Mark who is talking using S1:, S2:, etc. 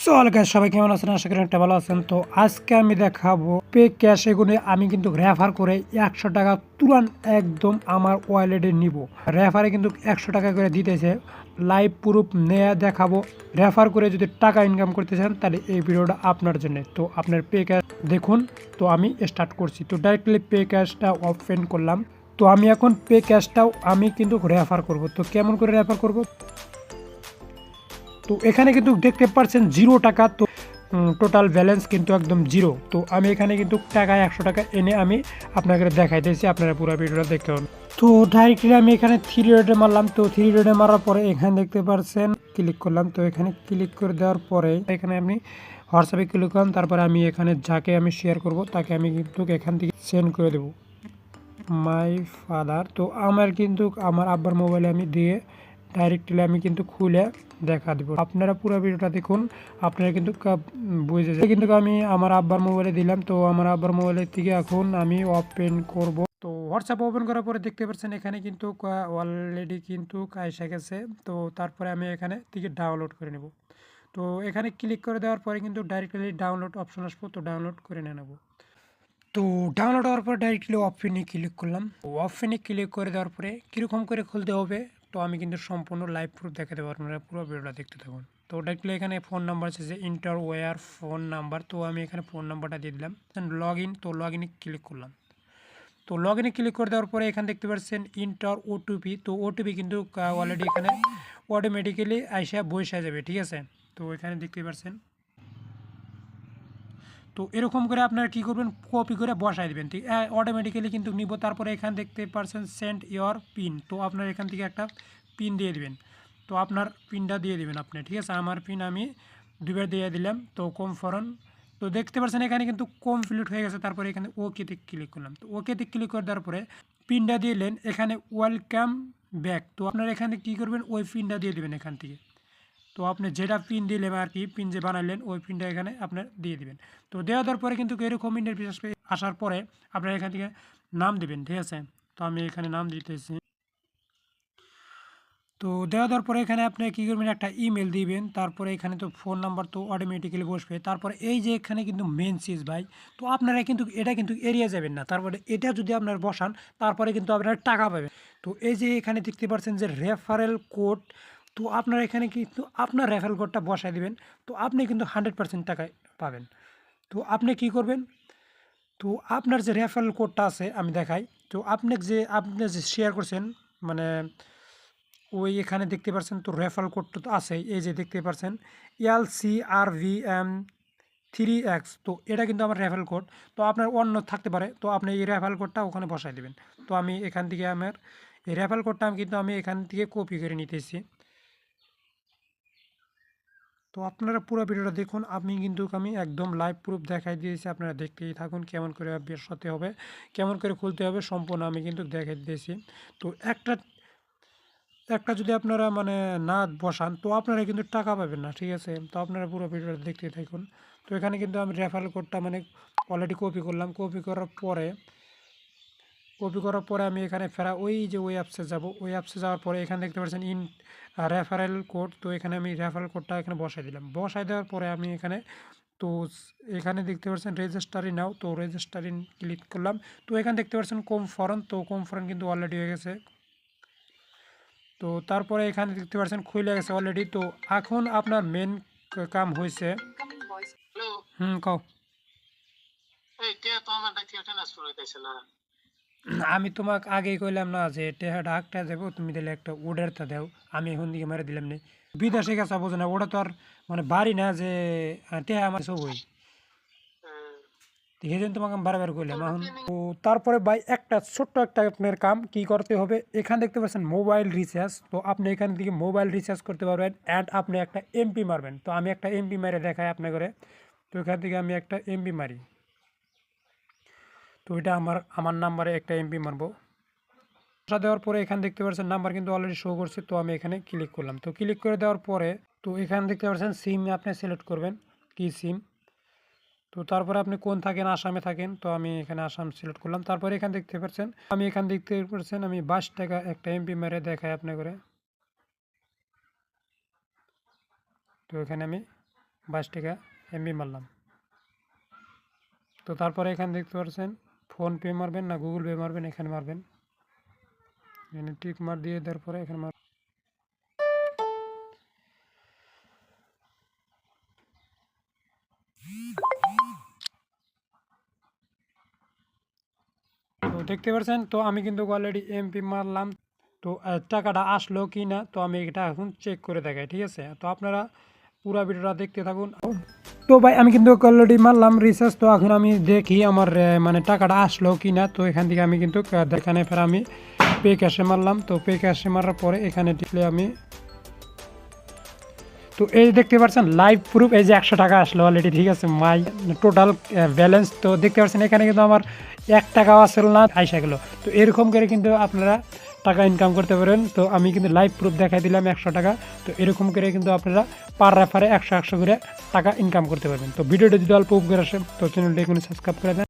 S1: So all guys, সবাই কেমন আছেন? আশা করি একটা ভালো আছেন। তো আজকে আমি দেখাবো পে ক্যাশ এগুলো আমি কিন্তু রেফার করে 100 টাকা তুরান একদম আমার ওয়ালেটে নিব। রেফারে কিন্তু 100 টাকা করে দিতেছে। লাইভ প্রুফ নেয়া দেখাবো। রেফার করে যদি টাকা ইনকাম করতে চান তাহলে এই ভিডিওটা আপনার জন্য। তো আপনার পে ক্যাশ দেখুন। তো আমি স্টার্ট করছি। তো ডাইরেক্টলি পে ক্যাশটা ওপেন করলাম। তো আমি এখন পে ক্যাশটাও আমি কিন্তু রেফার করব। তো কেমন করে রেফার করব? তো এখানে কিন্তু দেখতে পাচ্ছেন 0 টাকা। তো টোটাল ব্যালেন্স কিন্তু একদম জিরো। তো আমি এখানে কিন্তু টাকায় 100 টাকা এনে আমি আপনাকে দেখাইতেছি, আপনারা পুরো ভিডিওটা দেখুন। তো ডাইরেক্টলি আমি এখানে 3 ডটে মারলাম। তো 3 ডটে মারার পরে এখানে দেখতে পাচ্ছেন ক্লিক করলাম। তো এখানে ক্লিক করে দেওয়ার পরে এখানে আমি হোয়াটসঅ্যাপে ক্লিক করলাম। তারপরে আমি এখানে যাকে আমি শেয়ার করব তাকে আমি কিন্তু এখান থেকে সেন্ড করে দেবো মাই ফাদার। তো আমার কিন্তু আমার আব্বার মোবাইলে আমি দিয়ে ডাইরেক্টলি আমি কিন্তু খুলে দেখা দেবো। আপনারা পুরো ভিডিওটা দেখুন, আপনারা কিন্তু বুঝে যাবে। কিন্তু আমি আমার আব্বার মোবাইলে দিলাম। তো আমার আব্বার মোবাইলের থেকে এখন আমি ওপেন করব। তো হোয়াটসঅ্যাপ ওপেন করার পরে দেখতে পাচ্ছেন এখানে কিন্তু অলরেডি কিন্তু আইসা গেছে। তো তারপরে আমি এখানে থেকে ডাউনলোড করে নেব। তো এখানে ক্লিক করে দেওয়ার পরে কিন্তু ডাইরেক্টলি ডাউনলোড অপশন আসবো। তো ডাউনলোড করে নেব। তো ডাউনলোড হওয়ার পর ডাইরেক্টলি অপশনে ক্লিক করলাম। অপশনে ক্লিক করে দেওয়ার পরে কীরকম করে খুলতে হবে তো আমি কিন্তু সম্পূর্ণ লাইভ প্রুফ দেখাতে পারবো, আপনারা পুরো ভিডিওটা দেখতে থাকুন। তো ডাইরেক্টলি এখানে ফোন নাম্বার আছে যে ইন্টার ওয়ার ফোন নাম্বার। তো আমি এখানে ফোন নাম্বারটা দিয়ে দিলাম। Log in. তো লগ ইনে ক্লিক করলাম। তো লগ ইনে ক্লিক করে দেওয়ার পরে এখানে দেখতে পাচ্ছেন ইন্টার ওটিপি। তো ওটিপি কিন্তু অলরেডি এখানে অটোমেটিক্যালি আইসা বসে যাবে, ঠিক আছে। তো এখানে দেখতে পাচ্ছেন। তো এরকম করে আপনারা কী করবেন, কপি করে বসাই দেবেন, ঠিক অটোমেটিক্যালি কিন্তু নিব। তারপরে এখানে দেখতে পাচ্ছেন সেন্ড ইয়োর পিন। তো আপনার এখান থেকে একটা পিন দিয়ে দিবেন। তো আপনার পিনটা দিয়ে দিবেন আপনি, ঠিক আছে। আমার পিন আমি দুবার দিয়ে দিলাম। তো কনফার্ম। তো দেখতে পাচ্ছেন এখানে কিন্তু কমপ্লিট হয়ে গেছে। তারপরে এখানে ওকেতে ক্লিক করলাম। তো ওকেতে ক্লিক করে দেওয়ার পরে পিনটা দিলেন এখানে ওয়েলকাম ব্যাক। তো আপনারা এখানে কী করবেন, ওই পিনটা দিয়ে দেবেন এখান থেকে। তো আপনি যেটা পিন দিলেন আর কি, পিন যে বানাইলেন ওই পিনটা এখানে আপনার দিয়ে দিবেন। তো দেওয়ার পরে কিন্তু এরকম ইন্টারফেস আসার পরে আপনারা এখান থেকে নাম দিবেন, ঠিক আছে। তো আমি এখানে নাম দিতেছি। তো দেওয়ার পরে এখানে আপনি কী করবেন, একটা ইমেল দিবেন। তারপরে এখানে তো ফোন নাম্বার তো অটোমেটিক্যালি বসবে। তারপরে এই যে এখানে কিন্তু মেন চিজ ভাই, তো আপনারা কিন্তু এটা কিন্তু এড়িয়ে যাবেন না। তারপরে এটা যদি আপনার বসান তারপরে কিন্তু আপনারা টাকা পাবেন। তো এই যে এখানে দেখতে পাচ্ছেন যে রেফারেল কোড। তো আপনারা এখানে কিন্তু আপনার রেফারেল কোডটা বসায় দিবেন। তো আপনি কিন্তু 100% টাকায় পাবেন। তো আপনি কি করবেন, তো আপনার যে রেফারেল কোডটা আছে আমি দেখাই। তো আপনি যে শেয়ার করছেন মানে ওই এখানে দেখতে পাচ্ছেন তো রেফারেল কোডটা তো আছে, এই যে দেখতে পাচ্ছেন LCRVM3X। তো এটা কিন্তু আমার রেফারেল কোড। তো আপনার অন্য থাকতে পারে, তো আপনি এই রেফারেল কোডটা ওখানে বসাই দেবেন। তো আমি এখান থেকে আমার এই রেফারেল কোডটা আমি কিন্তু আমি এখান থেকে কপি করে নিতেছি। তো আপনারা পুরো ভিডিওটা দেখুন। আমি একদম লাইভ প্রুফ দেখাই দিয়েছি, আপনারা দেখতেই থাকুন কেমন করে বের হতে হবে, কেমন করে খুলতে হবে সম্পূর্ণ আমি কিন্তু দেখাই দিয়েছি। তো একটা একটা যদি আপনারা মানে না বসান তো আপনারা কিন্তু টাকা পাবেন না, ঠিক আছে। তো আপনারা পুরো ভিডিওটা দেখতে থাকুন। তো এখানে কিন্তু আমি রেফারেল কোডটা মানে অলরেডি কপি করলাম। কপি করার পরে আমি এখানে ফেরা ওই যে ওই অ্যাপসে যাব। ওই অ্যাপসে যাওয়ার পরে এখানে দেখতে পাচ্ছেন রেফারেল কোড। তো এখানে আমি রেফারেল কোডটা এখানে বসাই দিলাম। বসাই দেওয়ার পরে আমি এখানে তো এখানে দেখতে পাচ্ছেন রেজিস্টারি নাও। তো রেজিস্টারি ক্লিক করলাম। তো এখানে দেখতে পাচ্ছেন কনফার্ম। তো কনফার্ম কিন্তু অলরেডি হয়ে গেছে। তো তারপরে এখানে দেখতে পাচ্ছেন খুলে গেছে অলরেডি। তো এখন আপনার মেন কাম হয়েছে। কও। আমি তোমাকে আগেই কইলাম না যে টেহাটা একটা দেবো, তুমি দিলে একটা ওডারটা দাও। আমি এখন দিকে মেরে দিলাম নি। বিদেশে গেছে বোঝো না, ওটা তো আর মানে বাড়ি না যে টেহা আমার সবই। এই জন্য তোমাকে আমি বারবার কইলাম এখন। তো তারপরে ভাই একটা ছোট্ট একটা আপনার কাম কি করতে হবে, এখানে দেখতে পাচ্ছেন মোবাইল রিচার্জ। তো আপনি এখান থেকে মোবাইল রিচার্জ করতে পারবেন অ্যান্ড আপনি একটা এমপি মারবেন। তো আমি একটা এমপি মেরে দেখাই আপনার করে। তো এখান থেকে আমি একটা এমপি মারি। তো এটা আমার নাম্বারে একটা এমপি মারবো। ভাষা দেওয়ার পরে এখানে দেখতে পাচ্ছেন নাম্বার কিন্তু অলরেডি শো করছে। তো আমি এখানে ক্লিক করলাম। তো ক্লিক করে দেওয়ার পরে তো এখানে দেখতে পাচ্ছেন সিম আপনি সিলেক্ট করবেন কি সিম। তো তারপরে আপনি কোন থাকেন, আসামে থাকেন। তো আমি এখানে আসাম সিলেক্ট করলাম। তারপরে এখানে দেখতে পাচ্ছেন আমি 22 টাকা একটা এমপি মেরে দেখাই আপনি করে। তো এখানে আমি 22 টাকা এমবি মারলাম। তো তারপরে এখানে দেখতে পাচ্ছেন ফোনপে মারবেন না গুগল পে মারবেন, এখানে মারবেন, এখানে টিক মার দিয়ে দেওয়ার পরে এখানে তো দেখতে পাচ্ছেন। তো আমি কিন্তু অলরেডি এমপি মারলাম। তো টাকাটা আসলো কি না তো আমি এটা এখন চেক করে দেখাই, ঠিক আছে। তো আপনারা পুরো ভিডিওটা দেখতে থাকুন। তো ভাই আমি কিন্তু অলরেডি মারলাম রিচার্জ। তো এখন আমি দেখি আমার মানে টাকাটা আসলো কি না। তো এখান থেকে আমি কিন্তু এখানে ফের আমি পে ক্যাশে মারলাম। তো পে ক্যাশে মারার পরে এখানে টিপলে আমি, তো এই দেখতে পাচ্ছেন লাইভ প্রুফ, এই যে 100 টাকা আসলো অলরেডি, ঠিক আছে। মাই টোটাল ব্যালেন্স তো দেখতে পাচ্ছেন এখানে কিন্তু আমার 1 টাকাও আসল না, আইসা গেল। তো এরকম করে কিন্তু আপনারা টাকা ইনকাম করতে পারেন। তো আমি কিন্তু লাইভ প্রুফ দেখাই দিলাম 100 টাকা। তো এরকম করে কিন্তু আপনারা পার রেফারে 100 করে টাকা ইনকাম করতে পারবেন। তো ভিডিওটা যদি অল্প উপকার আসে তো চ্যানেলটা এখানে সাবস্ক্রাইব করে দেন।